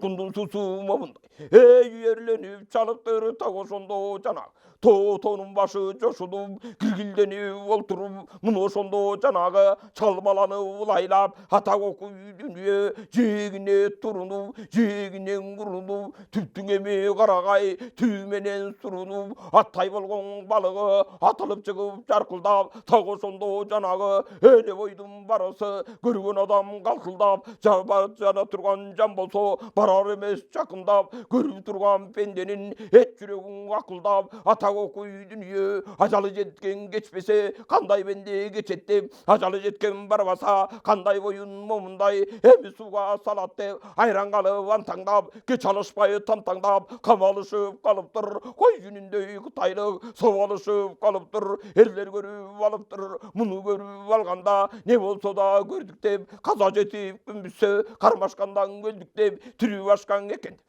уркундун суусу момундай үйөрленип чалыптыр так ошондо жанагы тоонун башы жошулуп киргилденип олтуруп мына ошондо жанагы чалбаланып улайлап ата коку дүнүйө жээгине турунуп жээгинен курунуп түптүң эми карагай түбү менен сурунуп аттай болгон балыгы атылып чыгып жаркылдап так ошондо жанагы эне бойдун барысы көргөн адам калкылдап жана турган жан болсо барар эмес жакындап көрүп турган пенденин эт жүрөгүн акылдап ата коку дүнүйө ажалы жеткен кечпесе кандай бенде кечет деп ажалы жеткен барбаса кандай боюн момундай эми сууга салат деп айран калып антаңдап кеч алышпай тамтаңдап камалышып калыптыр кой жүнүндөй кытайлык соболушуп калыптыр эрлер көрүп алыптыр муну көрүп алганда не болсо да көрдүк деп каза жетип күн бүссө кармашкандан өлдүк деп тирүү ашкан экен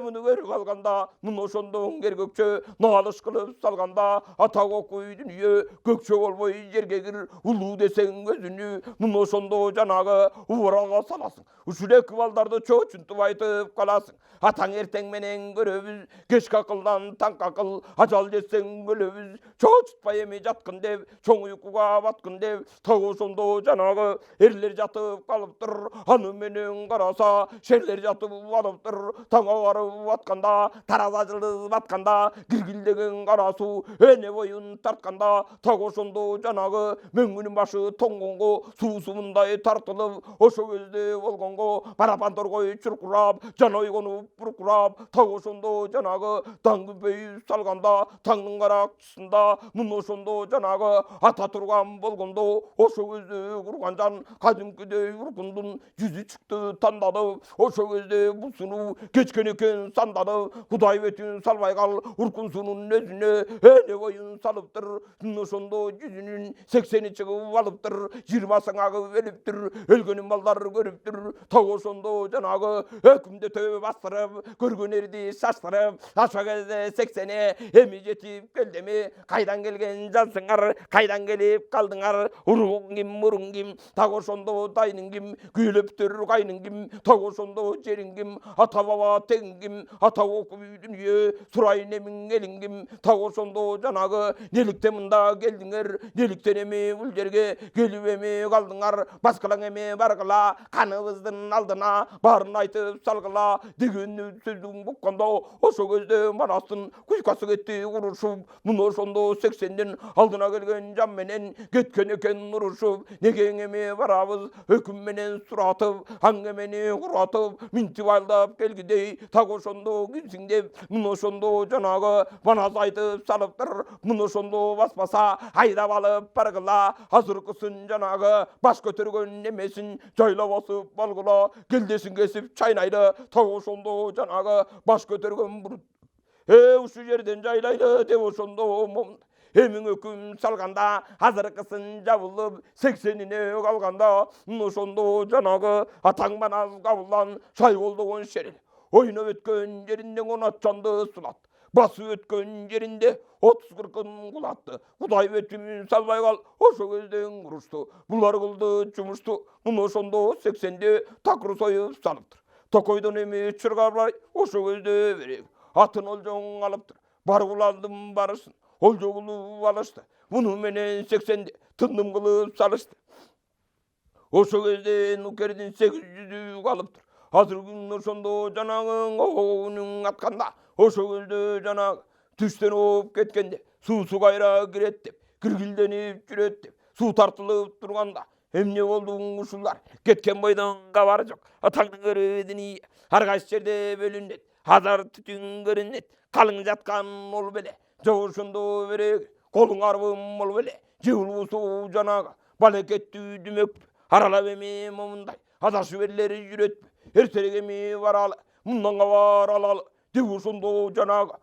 муну көрүп алганда муну ошондон кергөкчө наалыш кылып салганда ата коку дүнүйө көкчө болбой жерге кир улуу десең өзүнү муну ошондо жанагы убарага саласың ушул эки балдарды чоочунтуп айтып каласың атаң эртең менен көрөбүз кечки акылдан таңкы акыл ажал жетсең өлөбүз чоочутпай эми жаткын деп чоң уйкуга баткын деп так ошондо жанагы эрлер жатып калыптыр аны менен караса шерлер жатып алыптыр таң барып атканда тараза жылдыз батканда киргилдеген кара суу эне боюн тартканда так ошондо жанагы мөңгүнүн башы тоңгонго суусу мындай тартылып ошо кезде болгонго барапан торгой чуркурап жан ойгонуп буркурап так ошондо жанагы таң күпөйүп салганда таңдын каракчысында муну ошондо жанагы ата турган болгондо ошо кезде курган жан кадимкидей уркундун жүзү чыкты тандалып ошо кезде бусунуу кечкен экен санданып кудай бетин салбай кал уркунсунун өзүнө эне боюн салыптыр муну ошондо жүзүнүн 80 чыгып алыптыр 20 агып өлүптүр өлгөнүн балдар көрүптүр так ошондо жанагы өкүмдөтө бастырып көргөн эрди шаштырып ошо кезде 80 эми жетип келдими кайдан келген жансыңар кайдан келип калдыңар уругуң ким муруң ким так ошондо дайның ким күйлөптөр кайның ким так ошондо жериң ким ата баба тегиң ким ата коку дүнүйө сурайын эмиң элиң ким так ошондо жанагы неликтен мында келдиңер неликтен эми бул жерге келип эми калдыңар баскылаң эми баргыла каныбыздын алдына баарын айтып салгыла деген сөздүн букканда ошо кезде Манастын куйкасы кетти урушуп муну ошондо 80дин алдына келген жан менен кеткен экен урушуп негең эми барабыз өкүм менен суратып аңгемени куратып минтип алдап келгидей так ошондо кимсиң деп муну ошондо жанагы Манас айтып салыптыр муну ошондо баспаса айдап алып баргыла азыркысын жанагы баш көтөргөн немесин жайлап басып балгыла келдесин кесип чайнайды так ошондо жанагы баш көтөргөн бурут ушул жерден жайлайды деп ошондо эмиң өкүм салганда азыркысын жабылып 80ине калганда муну ошондо жанагы атаң Манас кабылдан шайголдогон шерел ойноп өткөн жеринде 10 атчанды сулат басып өткөн жеринде 30-40 кулатты кудай бетин салбай кал ошо кезден урушту булар кылды жумушту муну ошондо 80де такыр союп салыптыр токойдон эми чургабай ошо кезде берек атын олжоң алыптыр баргуландын барысын олжо кылып алышты муну менен 80де тындым кылып салышты ошо кезде нукердин 800 калыптыр азыр күн ошондо жанагы огонун атканда ошо кезде жанагы түштөн оп кеткенде суусу кайра кирет деп киргилденип жүрөт деп суу тартылып турганда эмне болду ушулар кеткен бойдон кабары жок атаңдын көрүдүн ар кайсы жерде бөлүнөт азар түтүн көрүнөт калың жаткан ол беле же ошондо берек колуң арбым бол беле же улуусу жанагы балекеттүү дүмөк аралап эми момундай адашып эрлер жүрөтпү эртерээк эми баралы мындан кабар алалы деп ошондо жанагы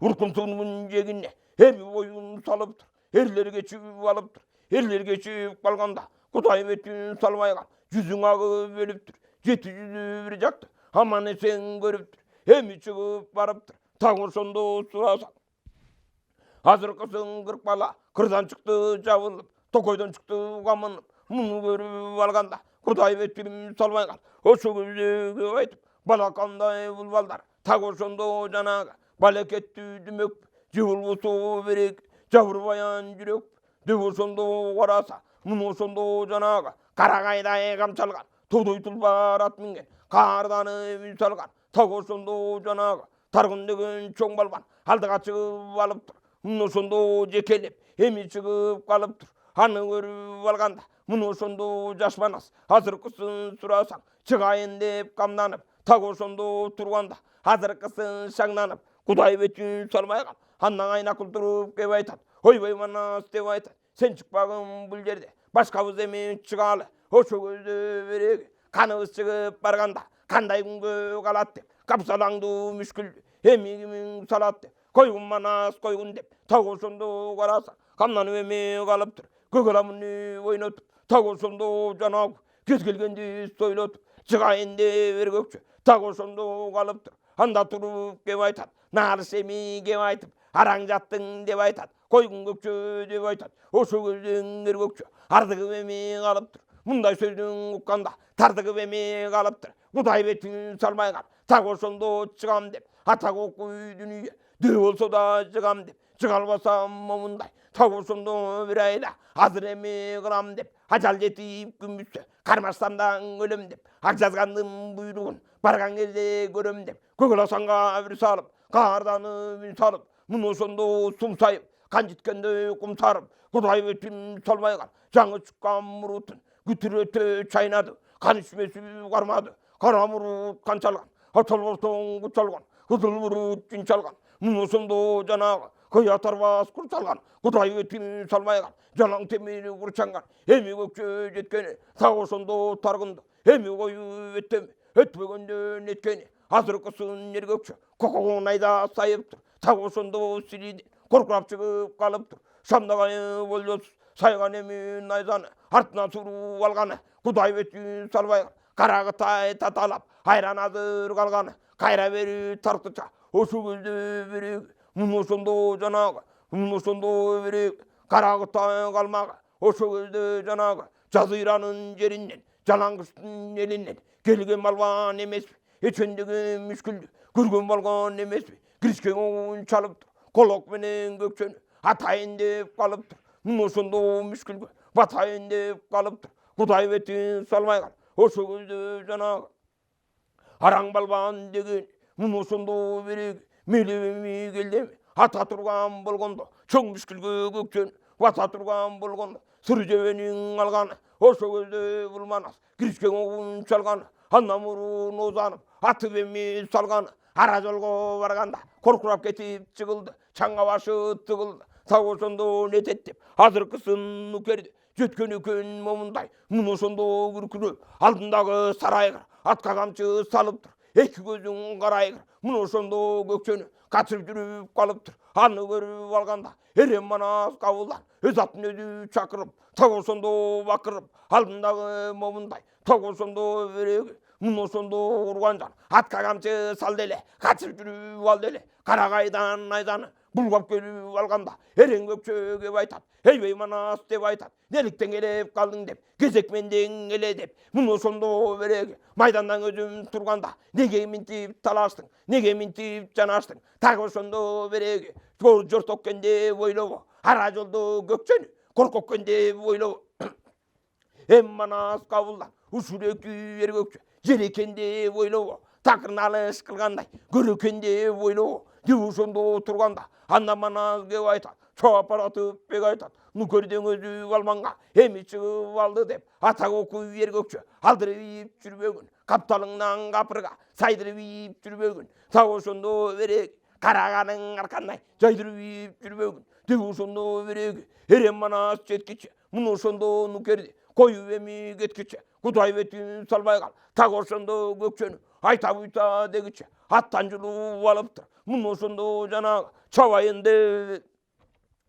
уркунсунун жегине эми боюн салыптыр эрлер кечип алыптыр эрлер кечип калганда кудай бетин салбай кал жүзүң агып өлүптүр 700 бир жакты аман эсен көрүптүр эми чыгып барыптыр так ошондо сурасаң азыркысын 40 бала кырдан чыкты жабылып токойдон чыкты камынып муну көрүп алганда Кудай бетим салбай кал. Ошо көзгө айтып, балакандай бул балдар. Так ошондо жанагы балекеттүү дүмөк, жыбылбосо берек, жабырбаян жүрөк. Деп ошондо караса, муну ошондо жанагы карагайдай камчалган, тоодой тулбар ат минген, каарданып үн салган. Так ошондо жанагы таргын деген чоң балбан алдыга чыгып алыптыр. Муну ошондо жекелеп, эми чыгып калыптыр. Аны көрүп алганда, муну ошондо жаш манас азыркысын сурасаң, чыгайын деп камданып, так ошондо турганда, азыркысын шаңнанып, Кудай бетин салмай кал. Андан айнакыл туруп кеп айтат, ойбой манас деп айтат, сен чыкпагын бул жерде, башкабыз эми чыгалы. Ошо көздө береги каныбыз чыгып барганда, кандай күнгө калат деп, капсалаңдуу мүшкүлдү эми кимиң салат деп, койгун манас койгун деп, так ошондо караса, камнанып эми калыптыр. Көкөламыны ойнотуп, так ошондо жанагы кез келгенди сойлотуп, чыгайын деп эргөкчү, так ошондо калыптыр. Анда туруп кеп айтат, нарыс эми кеп айтып, араң жаттың деп айтат, койгун көкчө деп айтат. Ошо көздөн эргөкчү ардыгып эми калыптыр. Мындай сөздүн укканда тардыгып эми калыптыр. Кудай бетин салмай кал. Так ошондо чыгам деп, атак окуй дүнүйө дөө болсо да чыгам деп, чыга албасам момундай. Так ошондо бир айда азыр эми кылам деп, ажал жетип күн бүтсө кармаштандан өлөм деп, ак жазгандын буйругун барган кезде көрөм деп, көгөласаңга бир салып, каарданып үн салып, муну ошондо сумсайып, кан житкенде кум сарып, Кудай бетин салмай кал. Жаңы чыккан мурутун күтүрөтө чайнады, кан ичмеси кармады, кара мурут канчалган, аталбортон кучалган, кызыл мурут чынчалган, муну ошондо жанагы кыя тарбас курчалган. Кудай бетин салмай кал. Жалаң темири курчанган, эми көкчө жеткени, так ошондо таргынды, эми коюп өттөмү, өтпөгөндө неткени, азыркысын эргөкчө кокогон айда сайыптыр. Так ошондо сириди коркурап чыгып калыптыр. Шамдагайы болжосуз сайган эми найзаны артына суруп алганы, Кудай бетин салбай кал. Карагытай таталап айран азыр калганы, кайра бери тартыча. Ошо көздө береги муну ошондо жанагы, муну ошондо береги карагытай калмагы. Ошо көздө жанагы жазыйранын жеринен, жалаңгычтын элинен келген балбан эмеспи, эчендеги мүшкүлдү көргөн болгон эмеспи. Киришкен оңун чалыптыр, колок менен көкчөнү атайын деп калыптыр. Муну ошондо мүшкүлгө батайын деп калыптыр. Кудай бетин салмай кал. Ошо көздө жанагы араң балбан деген, муну ошондо береги мелебеми келдеми, ата турган болгондо чоң мүшкүлгө көкчөнү бата турган болгондо сыр жебенин алганы. Ошо көздө бул манас киришкен оңун чалганы, андан мурун озанып атып эми салганы. Ара жолго барганда коркурап кетип чыгылды, чаңга башы тыгылды. Так ошондо нетет деп азыркысын нукерди, жеткен экен момундай. Муну ошондо күркүрөп алдындагы сарайгыр атка камчы салыптыр. Эки көзүң карайгыр, муну ошондо көкчөнү качып жүрүп калыптыр. Аны көрүп алганда эрем манас кабылдан өз атын өзү чакырып, так ошондо бакырып алдындагы момундай. Так ошондо береги муну ошондо урган жан атка камчы салды эле, качып жүрүп алды эле. Карагайдан найзаны булгап келип алганда эрең көкчө кеп айтат, эйбей манас деп айтат, неликтен келип калдың деп, кезек менден эле деп. Муну ошондо береги майдандан өзүм турганда неге минтип талаштың, неге минтип жанаштың. Так ошондо береги жортоккенде ойлобо, ара жолдо көкчөнү коркоккенде ойлобо. Эм манас кабылдан ушул эки эргөкчө жер экенде ойлобо, такырын алыш кылгандай көрө экенде ойлобо. Деп ошондо турганда андан манас кеп айтат, чоап баратып бек айтат, нукерден өзү алманга эми чыгып алды деп. Атак окуй эргөкчө алдырып жүрбөгүн, капталыңнан капырга сайдырып жүрбөгүн. Так ошондо береги караганын аркандай жайдырып жүрбөгүн. Деп ошондо береги эрем манас жеткиче, муну ошондо нукерди коюп эми кеткиче. Кудай бетин салбай кал. Так ошондо көкчөнү айта буйта дегиче аттан жулуп алыптыр. Муну ошондо жанагы чабайын деп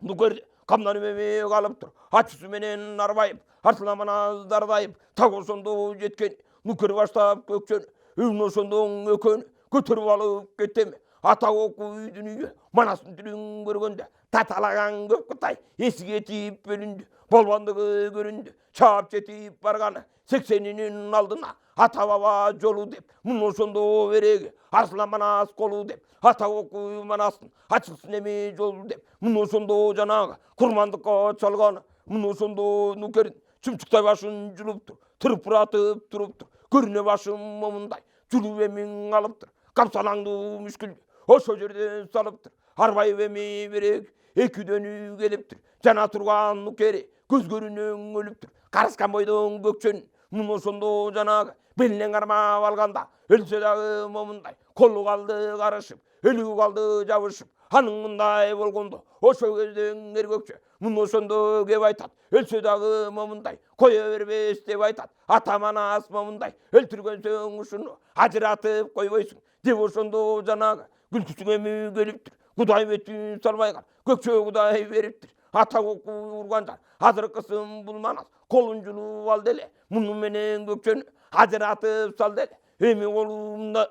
нукерди камданып эми калыптыр. Ачуусу менен арбайып, артына манас дардайып, так ошондо жеткен нукер баштап көкчөнү, өң ошондо өкөнү көтөрүп алып кетеми. ата оку үйдүн үйү Манастын түрүн көргөндө таталаган көп кытай эсиге тиип бөлүндү. Болбондугу көрүндү. Чаап жетип барганы 80-нин алдына ата баба жолу деп, муну ошондо береги Арслан Манас колу деп, ата оку Манастын ачылсын эми жолу деп, муну ошондо жанагы курмандыкка чалганы, муну ошондо нукерин чымчыктай башын жулуптур, тырпыратып туруптур, көрүнө башым момундай жулуп эмиң алыптыр, капсалаңды мүшкүлдү ошо жерден салыптыр, арбайып эми береги экидөнү келиптир, жана турган нукери көз көрүнөң өлүптүр, карыскан бойдон көкчөнүн, муну ошондо жанагы белинен кармап алганда өлсө дагы момундай колу калды карышып, өлүгү калды жабышып, анын мындай болгондо ошо кезден эр көкчө муну ошондо кеп айтат, өлсө дагы момундай кое бербес деп айтат, ата Манас момундай өлтүргөнсөң ушуну ажыратып койбойсуң деп ошондо жанагы күлкүсүң эми келиптир, Кудай бетин салбай кал, көкчө Кудай бериптир, ата оку урганжар азыркысын бул Манас колун жулуп ал деле, муну менен көкчөнү ажыратып сал деле, эми колумда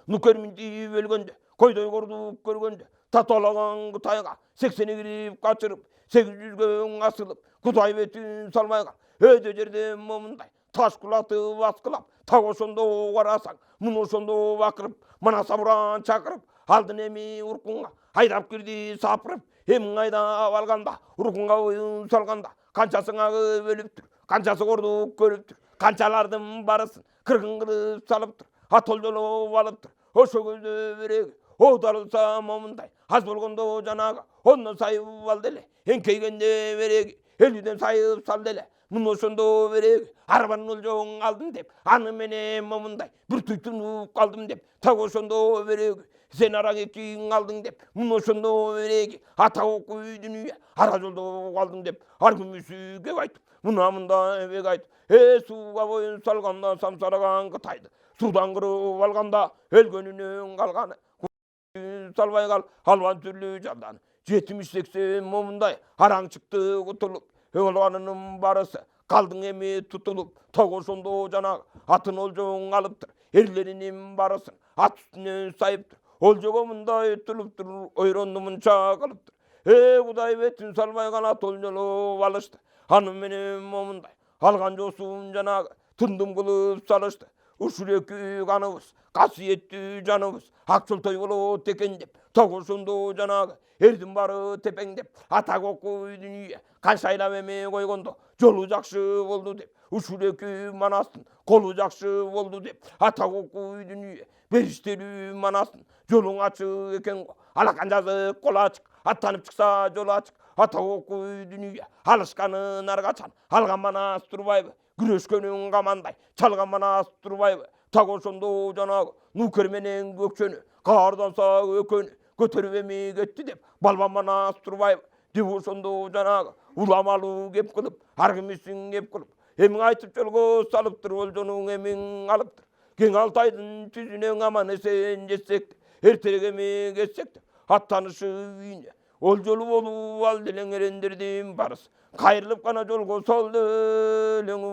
нукермин тийип өлгөндө, койдой кордук көргөндө, таталаган Кытайга 80 кирип качырып, 800гө асылып, Кудай бетин салмай кал, өйдө жерден момундай таш кулатып аскылап, так ошондо карасаң, муну ошондо бакырып, Манас абуран чакырып, алдын эми уркунга айдап кирди сапырып, эми айдап алганда, уркунга боюн салганда, канчасыңа өлүптүр, канчасы кордук көрүптүр, канчалардын барысын кыргын кылып салыптыр, атолжолоп алыптыр, ошо көздө береги оодарылса момундай аз болгондо жанагы ондон сайып ал деле, эңкейгенде береги 50ден сайып сал деле, муну ошондо береги арбанын олжоң алдым деп, аны менен момундай бир туйтунуп калдым деп, так ошондо береги сен араң экиң алдың деп, муну ошондо береги ата оку үйдүн үйү ара жолдо калдың деп, ар күмүсү кеп айтып, мына мындай бек айтып, сууга боюн салганда самсараган Кытайды судан кырып алганда өлгөнүнөн калганы салбай кал, албан түрлүү жалдан 70-80 момундай араң чыкты кутулуп, олганынын барысы калдың эми тутулуп, так ошондо жанагы атын олжоң алыптыр, эрлеринин барысын ат үстүнөн сайыптыр, олжого мындай тулуптур, ойронду мынча кылыптыр, Кудай бетин салбай кал, ат олжолоп алышты, аны менен момундай алган жосун жанагы тындым кылып салышты, ушул эки каныбыз касиеттүү жаныбыз ак жолтой болот экен деп, так ошондо жанагы эрдин баары тепеңдеп, ата оку үйдүн үйү канча айлап эме койгондо жолу жакшы болду деп, ушул эки Манастын колу жакшы болду деп, ата оку үйдүн үйү бериштелүү Манастын жолуң ачык экен го, алакан жазык кол ачык, аттанып чыкса жол ачык, ата оку үйдүн үйү алышканын ар качан алган Манас турбайбы, күрөшкөнүн камандай чалган Манас турбайбы, так ошондо жанагы нукер менен көкчөнү каарданса өкөнү көтөрүп эми кетти деп, балбан Манас турбайбы деп, ошондо жанагы уламалуу кеп кылып, ар кимисин кеп кылып, эми айтып жолго салыптыр, олжонуң эмиң алыптыр, кең Алтайдын түзүнөн аман эсен жетсек, эртерээк эми кетсек деп, аттанышы үйүнө олжолу болуп ал делең эрендердин барысы кайрылып гана жолго сал делең.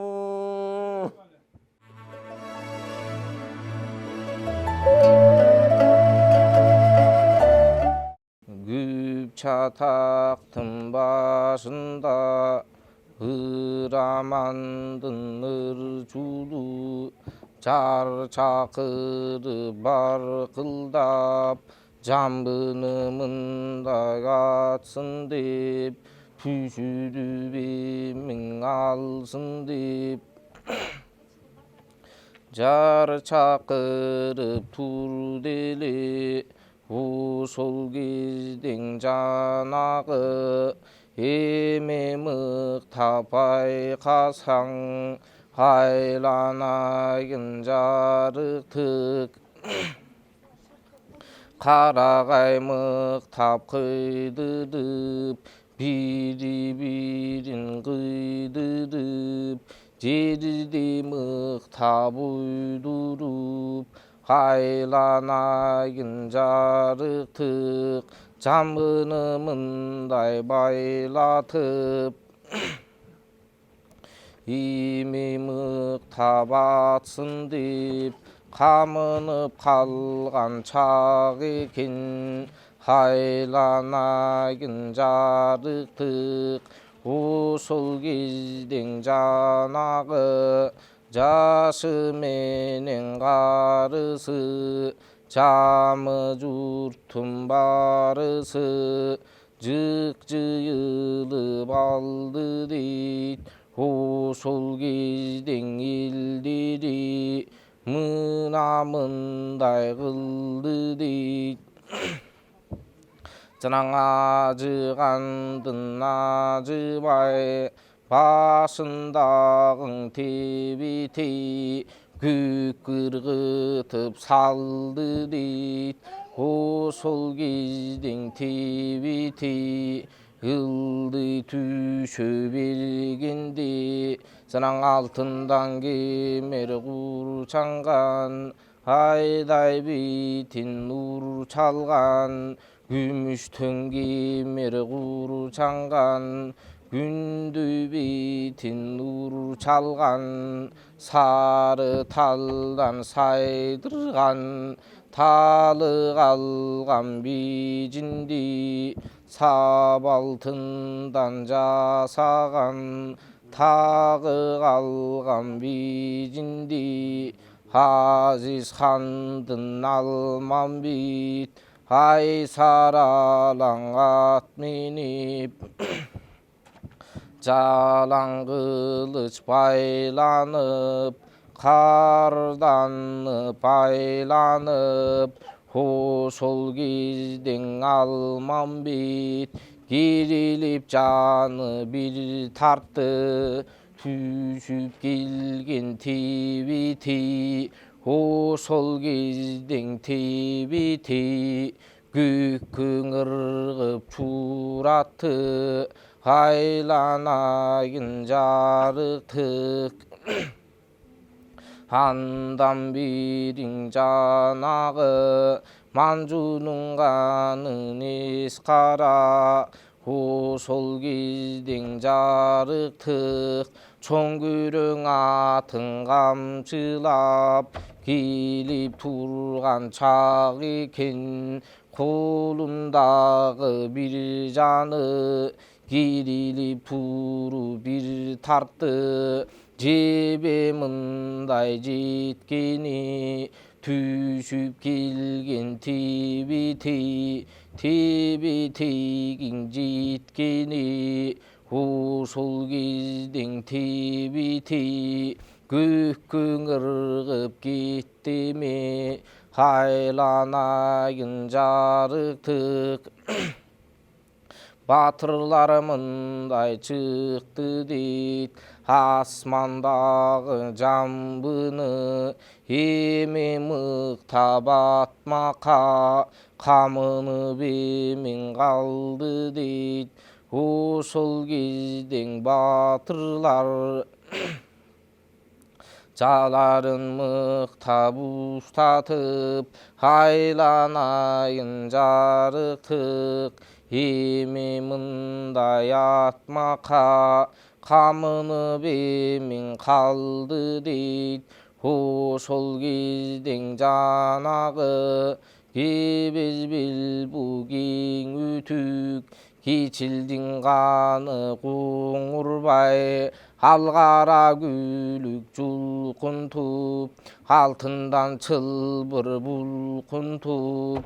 Күп чатактын башында ырамандын ырчулу жар чакырып баркылдап, жамбыны мындай атсын деп, түшүрүп эмиң алсын деп, жар чакырып тур деле, ошол кезден жанагы эме мыктап байкасаң, айланайын жарыктык, карагай мыктап кыйдырып, бири бирин кыйдырып, жерди мыктап уйдуруп, айланайын жарыктык, жамбыны мындай байлатып, эми мыктап атсын деп, камынып калган чак экен айланайын жарыктык ошол кезден жанагы жашы менен карысы жамы журттун барысы жык жыйылып алды дейт ошол кезден элдери мына мындай кылды дейт жанаң ажыгандын ажыбай башындагың тебетей көк ыргытып салды дейт ошол кезден тебетей ылдый түшө бергенде жанаң алтындан кемер курчанган айдай бетин нур чалган күмүштөн кемер курчанган күндөй бетин нур чалган сары талдан сайдырган талы калган бижинди сабалтындан жасаган тагы калган бижинди Азиз хандын алмамбет ай саралаң ат минип жалаң кылыч байланып карданып айланып ошол кезден алмамбет кирилип жаны бир тартты түшүп келген тебетей ошол кезден тебетей көккөң ыргып чуратты айланайын жарыктык андан бириң жанагы манжунун канын эс кара ошол кезден жарыктык чоң күрөң атын камчылап келип турган чак экен колундагы бир жаны кирилип туруп бир тартты жебе мындай жеткени түшүп келген тебетей тебетейгиң жеткени ошол кезден тебетей көккөң ыргып кеттеме айланайын жарыктык батырлар мындай чыкты дейт асмандагы жамбыны эме мыктап атмакка камынып эмен калды дейт ошол кезден батырлар жаларын мыктап устатып айланайын жарыктык эме мындай атмакка камынып эмен калды дейт ошол кезден жанагы кебез белбу кең үтүк кичилдин каны коңурбай ал кара күлүк жулкунтуп алтындан чылбыр булкунтуп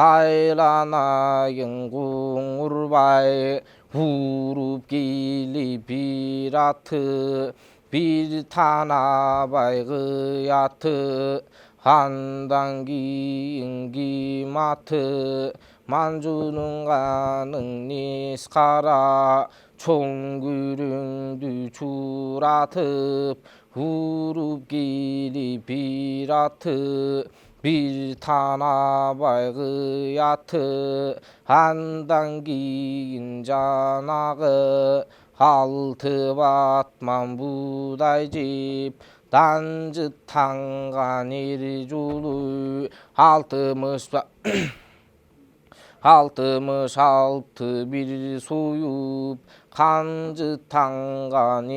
айланайын коңурбай уруп келип бир атты бир таанабай кыятты андан кийин ким атты манжунун канын эс кара чоң күрөңдү чуратып уруп келип бир атты бир таанабай кыятты андан кийин жанагы алты батман буудай жеп данжыт танган эр жолу алтымыш алты бир союп канжытанган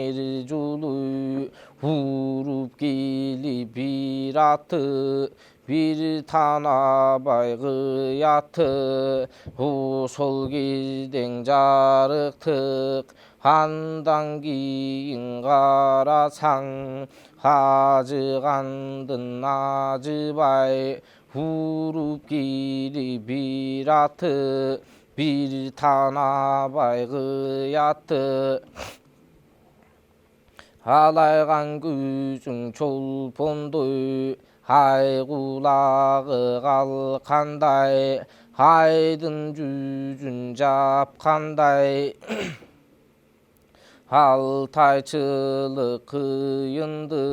жолу уруп келип бир аты бир танабай кыятты ошол кезден жарыктык андан кийин карасаң ажыгандын ажыбай уруп келип бир аты бир танабай кыятты алайган көзүң чолпондой ай кулагы калкандай айдын жүзүн жапкандай алтайчылык кыйынды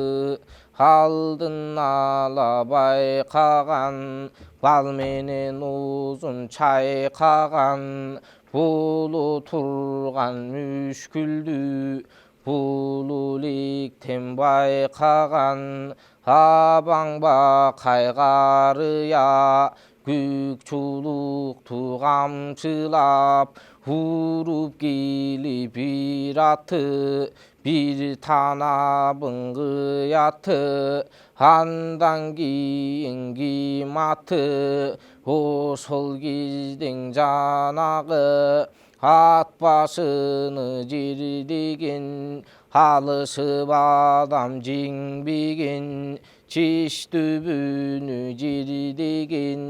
алдын ала байкаган бал менен озун чайкаган боло турган мүшкүлдү бул электен байкаган абаңба кайгарыя көк чулукту камчылап уруп келип бир аты бир танабын кыятты андан кийин ким аты ошол кезден жанагы ат башыны жердеген алышып адам жеңбеген чеш түбүнү жердеген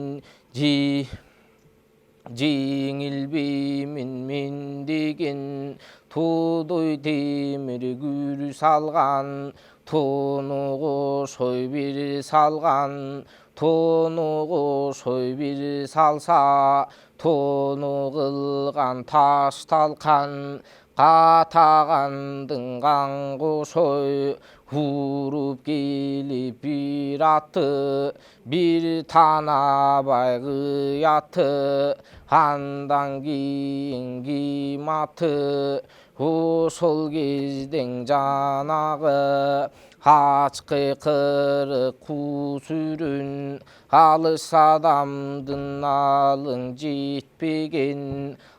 жеңилбеймин мен деген тоодой темир күр салган тону кошой бир салган тону кошой бир салса тону кылган таш талкан катагандын кан кошой уруп келип бир аты бир танабай кыятты андан кийин ким аты ошол кезден жанагы ачкы кырык куу сүрүн алыс адамдын алың жетпеген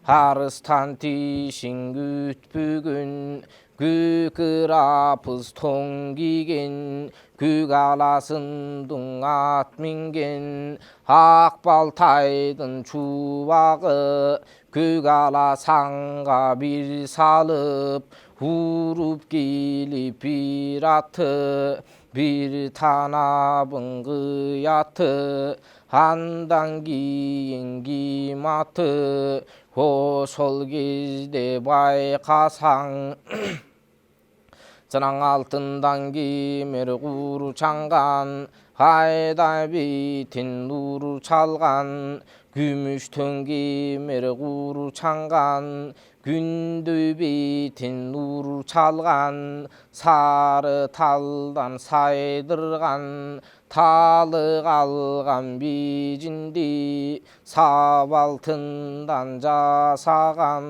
арыстан тишин күтпөгөн көк ырапыз тоң кийген көк аласындың ат минген ак балтайдын чубагы көк аласаңга бир салып уруп келип бир аты бир танабын кыятты андан кийин ким аты ошол кезде байкасаң жыраң алтындан кемер куру чаңган айдай бетин нуру чалган күмүштөн кемер куру чаңган күндөй бетин нуру чалган сары талдан сайдырган талы калган бижинди сап алтындан жасаган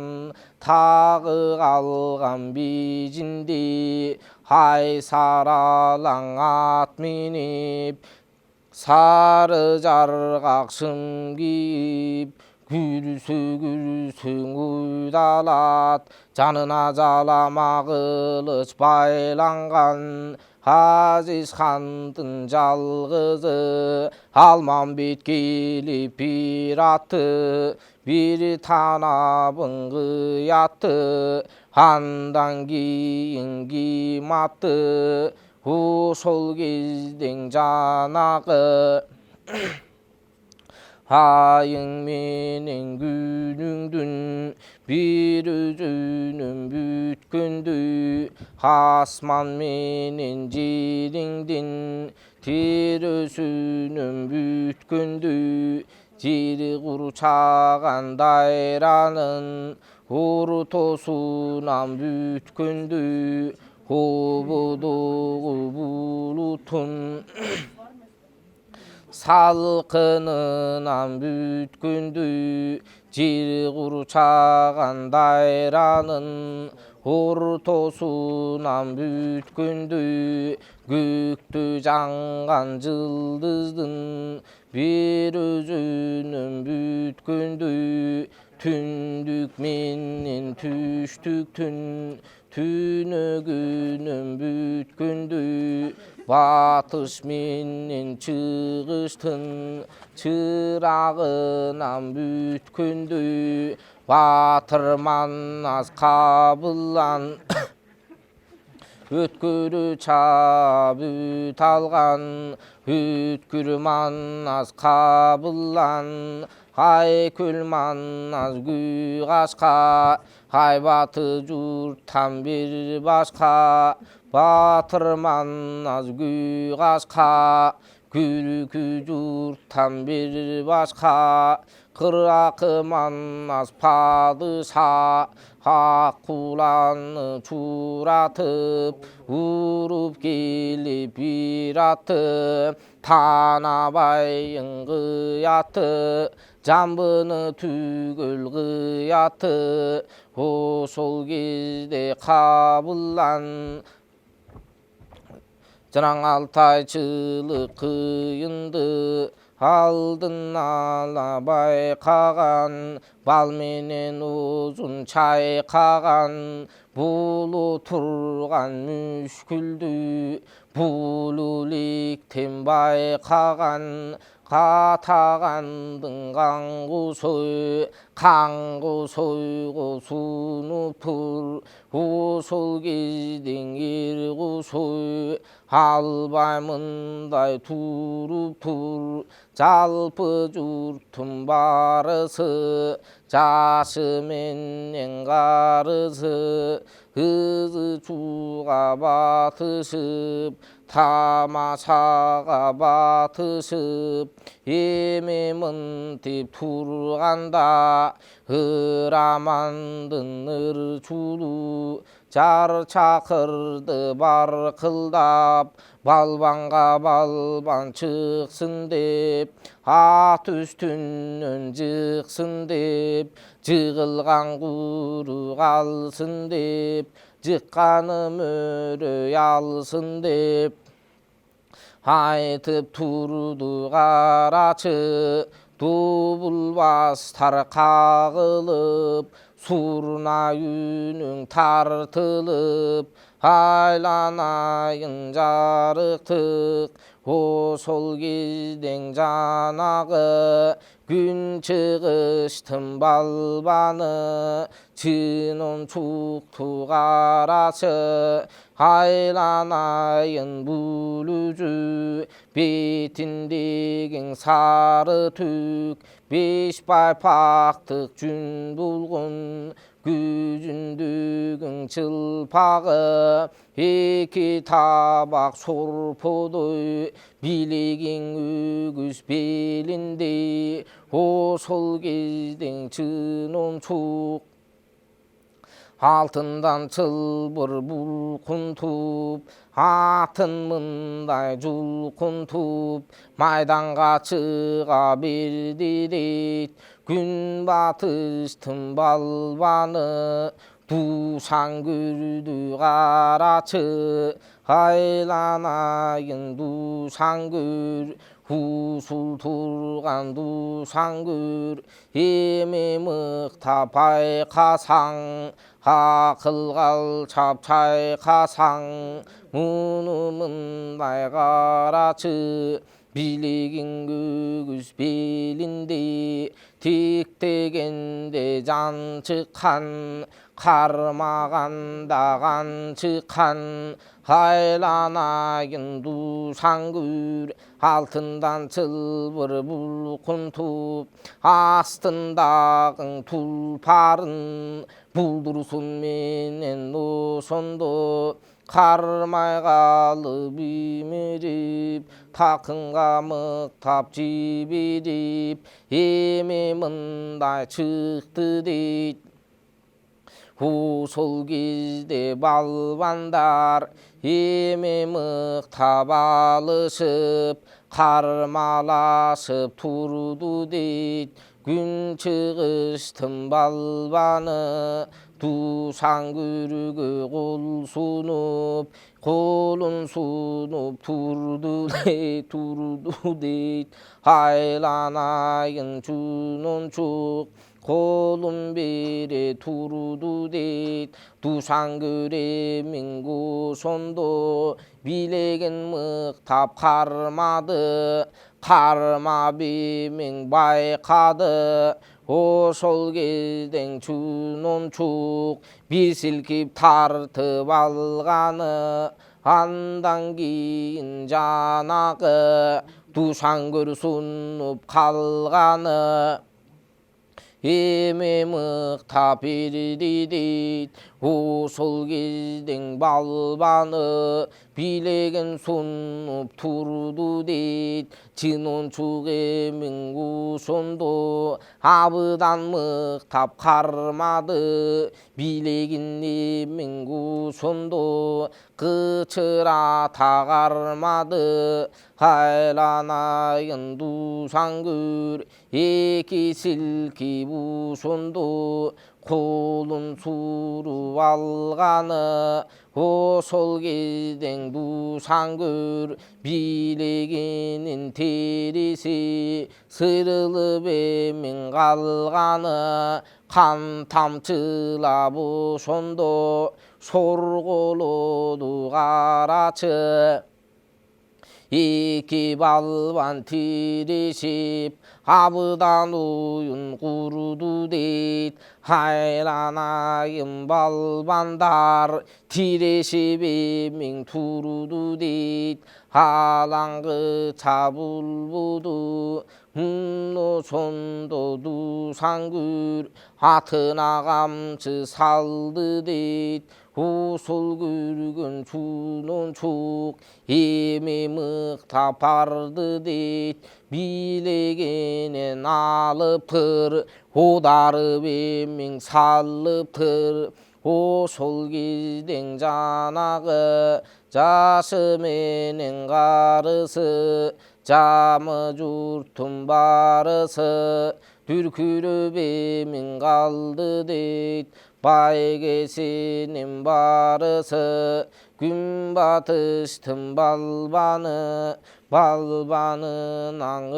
тагы калган бижинди ай саралаң ат минип сары жаргак шым кийип күрсөң уйдалат жанына жалама кылыч байланган Азиз хандын жалгызы Алмамбет келип бир аты бир танабын кыятты андан кийин ким аты ошол кезден жанагы айың менен күнүңдүн бир өзүнүн бүткөндү асман менен жериңдин терөсүнүн бүткөндү жери курчаган дайранын ортосунан бүткөндү кободогу булутун салкынынан бүткөндү жер курчаган дайранын ортосунан бүткөндү көктү жанган жылдыздын бир өзүнүн бүткөндү түндүк менен түштүк түнөгүнүм бүткөндү батыш менен чыгыштын чырагынан бүткөндү батыр Манас кабылан өткөрүп чабыт алган өткөрүп Манас кабылан айкөл Манас күй кашка айбаты журттан бир башка батыр Манас күй кашка күрүкү журттан бир башка кыракы Манас падыша ак куланы чуратып уруп келип бир атты таанабайын кыятты жамбыны түгөл кыятты ошол кезде кабылан жыран алтайчылык кыйынды алдын ала байкаган бал менен озун чайкаган булу турган мүшкүлдү булуликтен байкаган катагандын каңгу сойго сунуп тур ошол кезден эр кусой албай мындай туруп тур жалпы журттун барысы жашы менен карысы ызы чууга батышып тамашага батышып эми мынтип турганда ырамандын ырчулу жар чакырды баркылдап балбанга балбан чыксын деп ат үстүнөн жыксын деп жыгылган куру калсын деп жыкканы мөрөй алсын деп айтып турду карачы дубулбастар кагылып сурна үнүң тартылып айланайын жарыктык ошол кезден жанагы күн чыгыштын балбаны чынын чукту карачы айланайын бул үзү бетиндеги сары түк беш байпактык жүн булгун күзүндөгүң чылпагы эки табак сорподой билегиң үгүз белинде ошол кезден чынын чук алтындан чылбыр булкунтуп атын мындай жулкунтуп майданга чыга берди дейт күн батыштын балбаны дусан көрдү карачы айланайын дусан көр усул турган дусан көр эми мыктап байкасаң акылга алчап чайкасаң муну мындай карачы билегиң өгүз белинде тиктегенде жан чыккан кармаганда кан чыккан айланайын дусан көр алтындан чылбыр булкунтуп астындагы тулпарын булдурсун менен ошондо кармай калып имирип такынга мыктап жибирип эми мындай чыкты дейт ошол кезде балбандар эми мыктап алышып кармалашып турду дейт күн чыгыштын балбаны тусаңгүргө колун сунуп турду дейт айланайын чунунчук колун бере турду дейт тусаң көремин ошондо билеген мыктап кармап эмен байкады ошол кезден чунунчук бир силкип тартып алганы андан кийин жанагы тусаңгөр сунуп калганы эме мыктап берди дейт ошол кезден балбаны билеген сунуп турду дейт чынунчук эмин ошондо абыдан мыктап кармады билегин эмин ошондо кычырата кармады айланайын тусаңгөр эки силкип ошондо колун суруп алганы ошол кезден тусаңгөр билегинин териси сырылып эмен калганы кан тамчылап ошондо сорголоду карачы эки балбан тирешип абыдан уюн курду дейт айланайын балбандар тирешип эмен турду дейт алаңгы чабылбуду ошондо тусаңгүр атына камчы салды дейт ошол көргөн чунунчук эме мыктап барды дейт билегенен алыптыр одарып эмен салыптыр ошол кезден жанагы жашы менен карысы жамы журттун барысы дүркүрөп эмен калды дейт байгесинин барысы күн батыштын балбанынан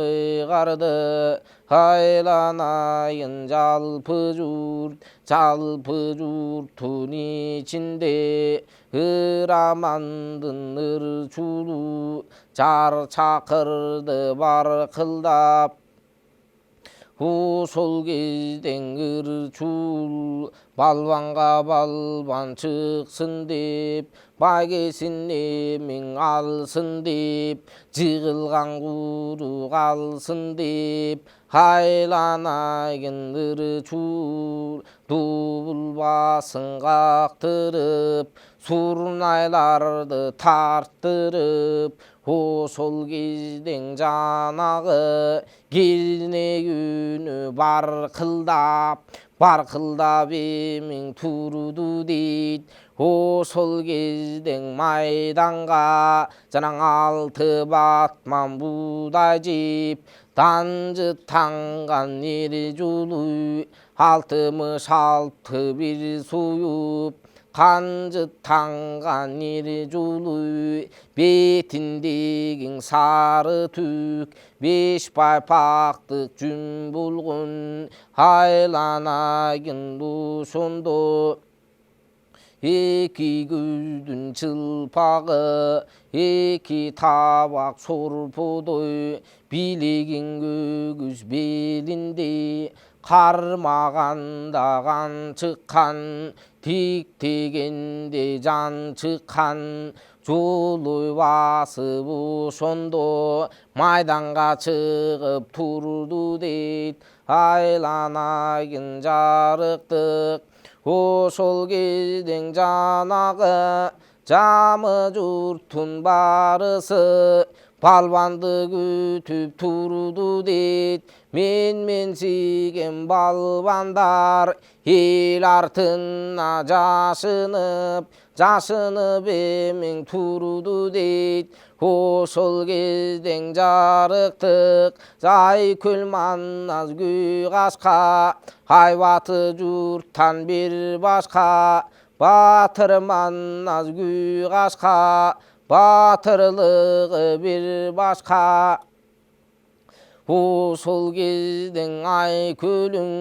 ыйгарды айланайын жалпы журттун ичинде ырамандын ырчулу жар чакырды баркылдап ошол кезден ырчул балбанга балбан чыксын деп байгесин эмин алсын деп жыгылган куру калсын деп айланайын ырчул дубулбасын кактырып сурнайларды тарттырып ошол кезден жанагы келине күнү баркылдап эмен турду дейт ошол кезден майданга жанаң 6 батман буудай жеп данжыттанган эр-жулуй 66 бир суюп канжыттанган эр-жулуй бетиндеги сары түк 5 байпактык жүн болгон айланайын ошондо эки көздүн чылпагы эки табак сорподой билегин көгүз белинде кармаганда кан чыккан тиктегенде жан чыккан жолой басып ошондо майданга чыгып турду дейт айланайын жарыктык ошол кезден жанагы жамы журттун барысы балбанды күтүп турду дейт менсиген балбандар эл артына жашынып эмен турду дейт ошол кезден жарыктык жайкөл манас күй кашка айбаты журттан бир башка батыр манас күй кашка батырлыгы бир башка ошол кезден айкөлүң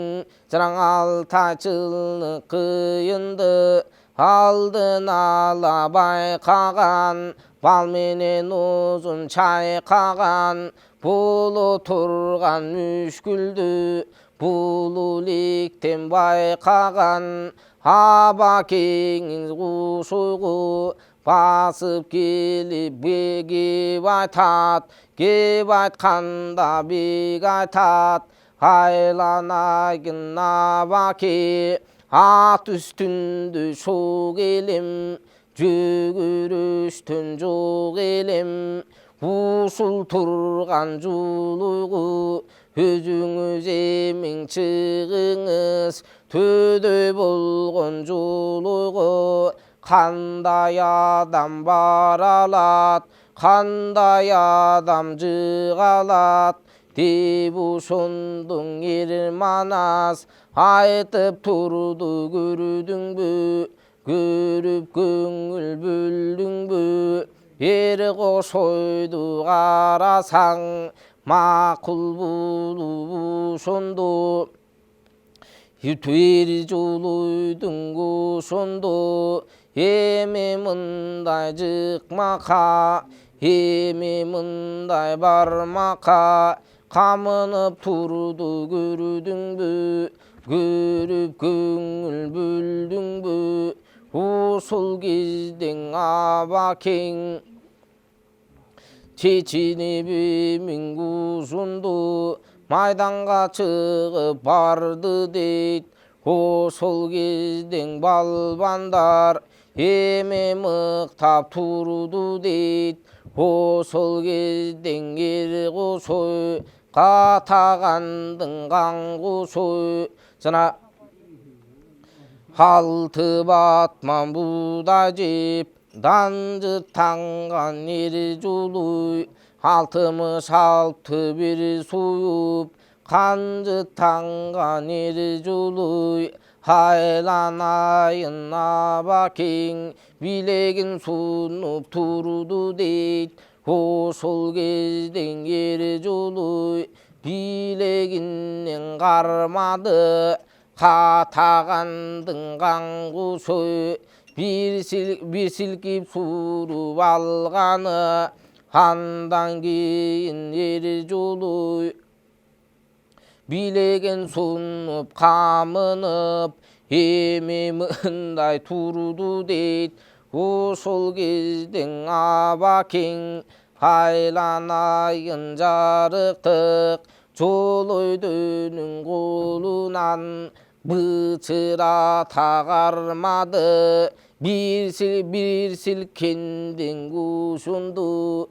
жараң алтайчылык кыйынды алдын ала байкаган бал менен озун чайкаган боло турган мүшкүлдү бул иликтен байкаган абакеңиз куш ойго басып келип кеп айтат кеп айтканда бек айтат айланайын абаке ат үстүндө шок элем жөгөрөштөн жок элем ушул турган жулуйгу өзүңүз эмиң чыгыңыз төдө болгон жулуйго кандай адам бара алат кандай адам жыга алат деп ошондон эр манас айтып турду көрдүңбү көрүп көңүл бөлдүңбү эр кошойду карасаң макул болуп ошондо эр жолойдуң ошондо эми мындай жыкмакка эми мындай бармакка камынып турду көрдүңбү көрүп көңүл бөлдүңбү ошол кезден абакең чечинип эмиң ушунду майданга чыгып барды дейт ошол кезден балбандар эми мыктап турду дейт ошол кезден эр кошой катагандын кан кошой жана алты батман буудай жеп данжытанган эр жулуй 66 бир суюп канжытанган эр жулуй айланайын абакең билегин сунуп турду дейт ошол кезден эр жулуй билегинен кармады катагандын кан кошой бир силкип суруп алганы андан кийин эр жулуй билеген сунуп камынып эми мындай турду дейт ошол кезден абакең айланайын жарыктык жолойдөнүн колунан бычырата кармады бир силкенден ушунду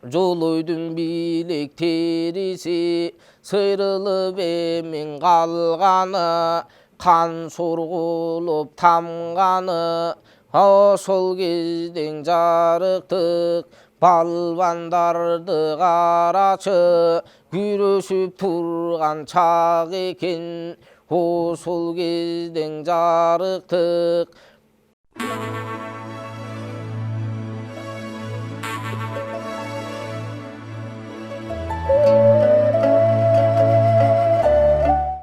жолойдун билек териси сыйрылып эмиң калганы кан сорголоп тамганы ошол кезден жарыктык балбандарды карачы күрөшүп турган чак экен ошол кезден жарыктык